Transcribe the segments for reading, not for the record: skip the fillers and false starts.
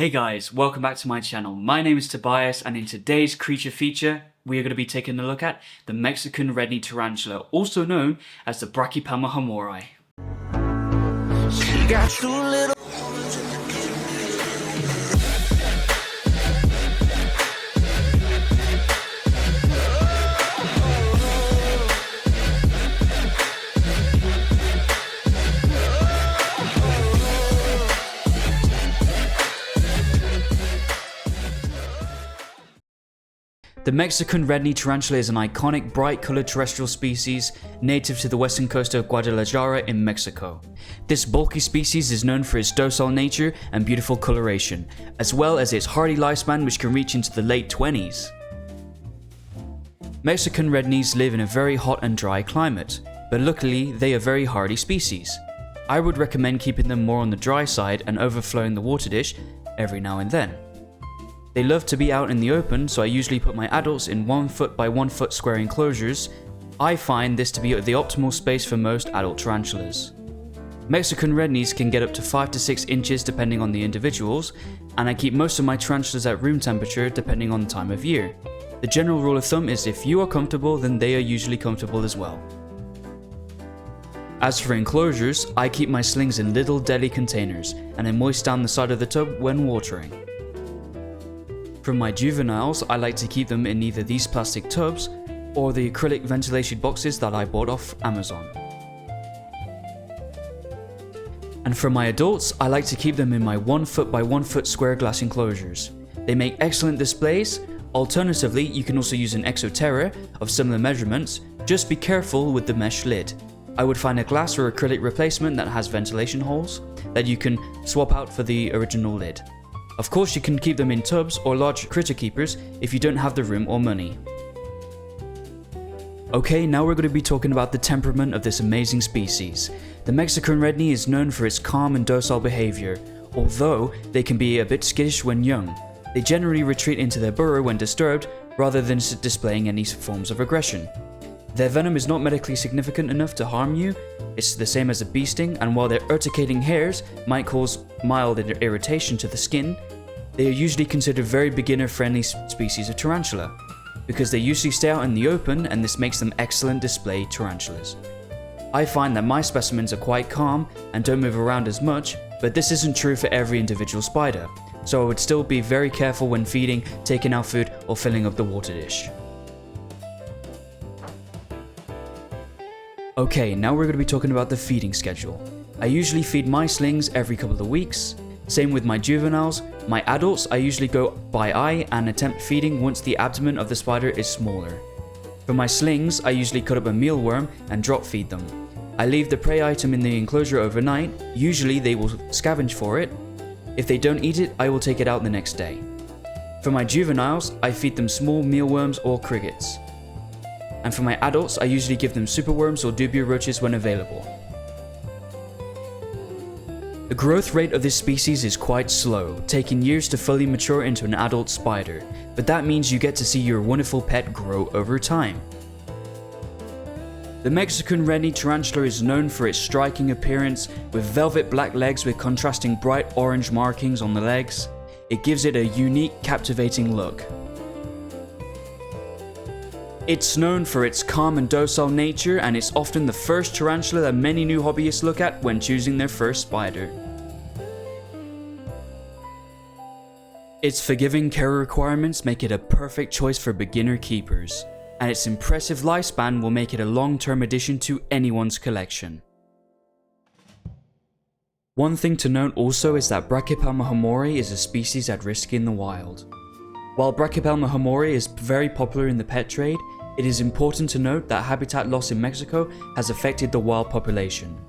Hey guys, welcome back to my channel. My name is Tobias, and in today's creature feature, we are going to be taking a look at the Mexican red-knee tarantula, also known as the Brachypelma hamori. She got two little The Mexican red-knee tarantula is an iconic bright-colored terrestrial species native to the western coast of Guadalajara in Mexico. This bulky species is known for its docile nature and beautiful coloration, as well as its hardy lifespan which can reach into the late 20s. Mexican red-knees live in a very hot and dry climate, but luckily they are very hardy species. I would recommend keeping them more on the dry side and overflowing the water dish every now and then. They love to be out in the open, so I usually put my adults in 1 foot by 1 foot square enclosures. I find this to be the optimal space for most adult tarantulas. Mexican red-knees can get up to 5 to 6 inches depending on the individuals, and I keep most of my tarantulas at room temperature depending on the time of year. The general rule of thumb is if you are comfortable, then they are usually comfortable as well. As for enclosures, I keep my slings in little deli containers, and I moist down the side of the tub when watering. For my juveniles, I like to keep them in either these plastic tubs or the acrylic ventilation boxes that I bought off Amazon. And for my adults, I like to keep them in my 1 foot by 1 foot square glass enclosures. They make excellent displays. Alternatively, you can also use an Exoterra of similar measurements. Just be careful with the mesh lid. I would find a glass or acrylic replacement that has ventilation holes that you can swap out for the original lid. Of course, you can keep them in tubs or large critter keepers if you don't have the room or money. Okay, now we're going to be talking about the temperament of this amazing species. The Mexican red-knee is known for its calm and docile behavior, although they can be a bit skittish when young. They generally retreat into their burrow when disturbed, rather than displaying any forms of aggression. Their venom is not medically significant enough to harm you. It's the same as a bee sting, and while their urticating hairs might cause mild irritation to the skin, they are usually considered very beginner-friendly species of tarantula, because they usually stay out in the open, and this makes them excellent display tarantulas. I find that my specimens are quite calm and don't move around as much, but this isn't true for every individual spider, so I would still be very careful when feeding, taking out food, or filling up the water dish. Okay, now we're going to be talking about the feeding schedule. I usually feed my slings every couple of weeks. Same with my juveniles. My adults, I usually go by eye and attempt feeding once the abdomen of the spider is smaller. For my slings, I usually cut up a mealworm and drop feed them. I leave the prey item in the enclosure overnight. Usually they will scavenge for it. If they don't eat it, I will take it out the next day. For my juveniles, I feed them small mealworms or crickets. And for my adults, I usually give them superworms or dubia roaches when available. The growth rate of this species is quite slow, taking years to fully mature into an adult spider, but that means you get to see your wonderful pet grow over time. The Mexican red-knee tarantula is known for its striking appearance, with velvet black legs with contrasting bright orange markings on the legs. It gives it a unique, captivating look. It's known for its calm and docile nature, and it's often the first tarantula that many new hobbyists look at when choosing their first spider. Its forgiving care requirements make it a perfect choice for beginner keepers, and its impressive lifespan will make it a long-term addition to anyone's collection. One thing to note also is that Brachypelma hamori is a species at risk in the wild. While Brachypelma hamori is very popular in the pet trade, it is important to note that habitat loss in Mexico has affected the wild population.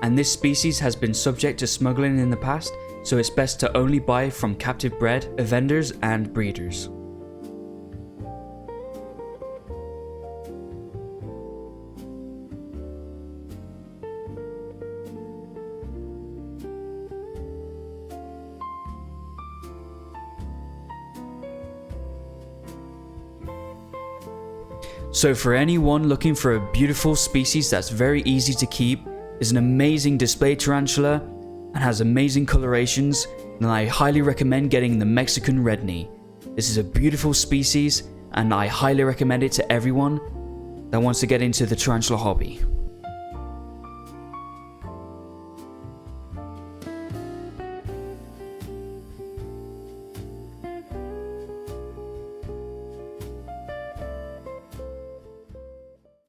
And this species has been subject to smuggling in the past, so it's best to only buy from captive bred vendors and breeders. So for anyone looking for a beautiful species that's very easy to keep, is an amazing display tarantula, and has amazing colorations, then I highly recommend getting the Mexican red knee. This is a beautiful species, and I highly recommend it to everyone that wants to get into the tarantula hobby.